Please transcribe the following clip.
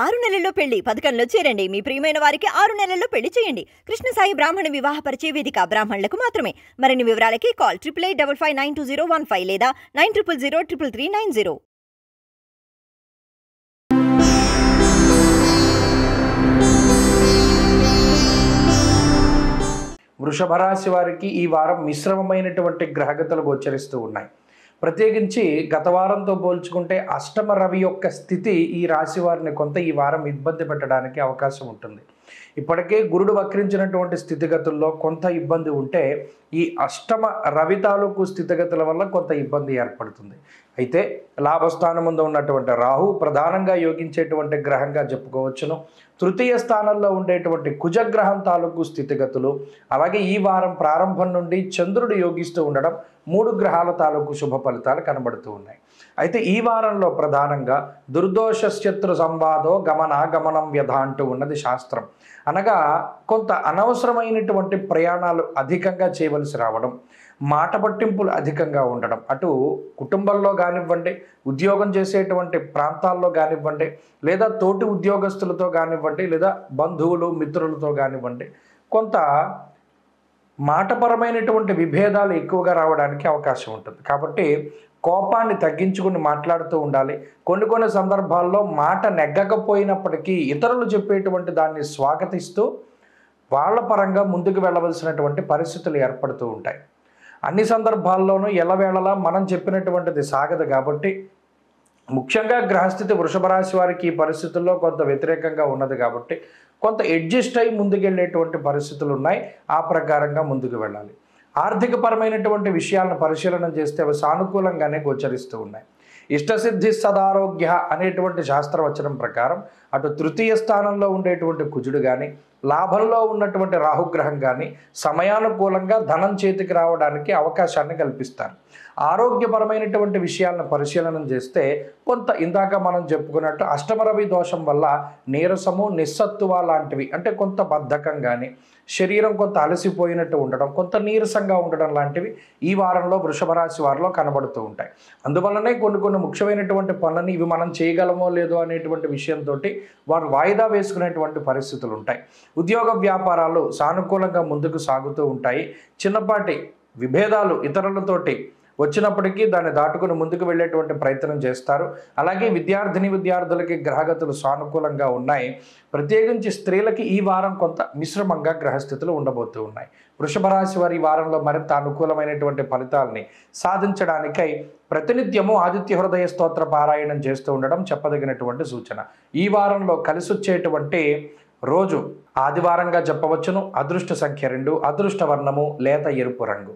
6 నెలల్లో పెళ్లి పథకంలో చేరండి. మీ ప్రియమైన వారికి 6 నెలల్లో పెళ్లి చేయండి. కృష్ణ సాయి బ్రాహ్మణ వివాహ పరిచయ వేదిక బ్రాహ్మణులకు మాత్రమే. మరిన్ని వివరాలకి కాల్ 8855592015 లేదా 9000333390. వృషభ రాశి వారికి ఈ వారం మిశ్రమమైనటువంటి గ్రహగతులు గోచరిస్తూ ఉన్నాయి. ప్రత్యేకించి గత వారంతో పోల్చుకుంటే అష్టమ రవి యొక్క స్థితి ఈ రాశి వారిని కొంత ఈ వారం ఇబ్బంది పెట్టడానికి అవకాశం ఉంటుంది. ఇప్పటికే గురుడు వక్రించినటువంటి స్థితిగతుల్లో కొంత ఇబ్బంది ఉంటే ఈ అష్టమ రవి తాలూకు స్థితిగతుల వల్ల కొంత ఇబ్బంది ఏర్పడుతుంది. అయితే లాభస్థానం ముందు ఉన్నటువంటి రాహు ప్రధానంగా యోగించేటువంటి గ్రహంగా చెప్పుకోవచ్చును. తృతీయ స్థానంలో ఉండేటువంటి కుజగ్రహం తాలూకు స్థితిగతులు, అలాగే ఈ వారం ప్రారంభం నుండి చంద్రుడు యోగిస్తూ ఉండడం 3 గ్రహాల తాలూకు శుభ ఫలితాలు కనబడుతూ ఉన్నాయి. అయితే ఈ వారంలో ప్రధానంగా దుర్దోష శత్రు సంవాదో గమనం వ్యధ అంటూ ఉన్నది శాస్త్రం. అనగా కొంత అనవసరమైనటువంటి ప్రయాణాలు అధికంగా చేయవలసి రావడం, మాట పట్టింపులు అధికంగా ఉండడం, అటు కుటుంబంలో కానివ్వండి, ఉద్యోగం చేసేటువంటి ప్రాంతాల్లో కానివ్వండి, లేదా తోటి ఉద్యోగస్తులతో కానివ్వండి, లేదా బంధువులు మిత్రులతో కానివ్వండి, కొంత మాటపరమైనటువంటి విభేదాలు ఎక్కువగా రావడానికి అవకాశం ఉంటుంది. కాబట్టి కోపాన్ని తగ్గించుకుని మాట్లాడుతూ ఉండాలి. కొన్ని సందర్భాల్లో మాట నెగ్గకపోయినప్పటికీ ఇతరులు చెప్పేటువంటి దాన్ని స్వాగతిస్తూ వాళ్ళ పరంగా ముందుకు వెళ్ళవలసినటువంటి పరిస్థితులు ఏర్పడుతూ ఉంటాయి. అన్ని సందర్భాల్లోనూ ఎల్లవేళలా మనం చెప్పినటువంటిది సాగదు. కాబట్టి ముఖ్యంగా గ్రహస్థితి వృషభ రాశి వారికి ఈ పరిస్థితుల్లో కొంత వ్యతిరేకంగా ఉన్నది. కాబట్టి కొంత అడ్జస్ట్ అయి ముందుకెళ్ళేటువంటి పరిస్థితులు ఉన్నాయి. ఆ ప్రకారంగా ముందుకు వెళ్ళాలి. ఆర్థికపరమైనటువంటి విషయాలను పరిశీలన చేస్తే అవి సానుకూలంగానే గోచరిస్తూ ఉన్నాయి. ఇష్టసిద్ధి సదారోగ్య అనేటువంటి శాస్త్రవచనం ప్రకారం అటు తృతీయ స్థానంలో ఉండేటువంటి కుజుడు కానీ, లాభంలో ఉన్నటువంటి రాహుగ్రహం కానీ సమయానుకూలంగా ధనం చేతికి రావడానికి అవకాశాన్ని కల్పిస్తారు. ఆరోగ్యపరమైనటువంటి విషయాలను పరిశీలన చేస్తే కొంత ఇందాక మనం చెప్పుకున్నట్టు అష్టమరవి దోషం వల్ల నీరసము, నిస్సత్తువ లాంటివి, అంటే కొంత బద్ధకం కానీ, శరీరం కొంత అలసిపోయినట్టు ఉండడం, కొంత నీరసంగా ఉండడం లాంటివి ఈ వారంలో వృషభ రాశి వారిలో కనబడుతూ ఉంటాయి. అందువల్లనే కొన్ని ముఖ్యమైనటువంటి పనులని ఇవి మనం చేయగలమో లేదో అనేటువంటి విషయంతో వారు వాయిదా వేసుకునేటువంటి పరిస్థితులు ఉంటాయి. ఉద్యోగ వ్యాపారాలు సానుకూలంగా ముందుకు సాగుతూ ఉంటాయి. చిన్నపాటి విభేదాలు ఇతరులతోటి వచ్చినప్పటికీ దాన్ని దాటుకుని ముందుకు వెళ్ళేటువంటి ప్రయత్నం చేస్తారు. అలాగే విద్యార్థులకి గ్రహగతులు సానుకూలంగా ఉన్నాయి. ప్రత్యేకించి స్త్రీలకి ఈ వారం కొంత మిశ్రమంగా గ్రహస్థితులు ఉండబోతూ ఉన్నాయి. వృషభ రాశి వారి ఈ వారంలో మరింత అనుకూలమైనటువంటి ఫలితాలని సాధించడానికై ప్రతినిత్యము ఆదిత్య హృదయ స్తోత్ర పారాయణం చేస్తూ ఉండడం చెప్పదగినటువంటి సూచన. ఈ వారంలో కలిసొచ్చేటువంటి రోజు ఆదివారంగా చెప్పవచ్చును. అదృష్ట సంఖ్య 2, అదృష్ట వర్ణము లేత ఎరుపు రంగు.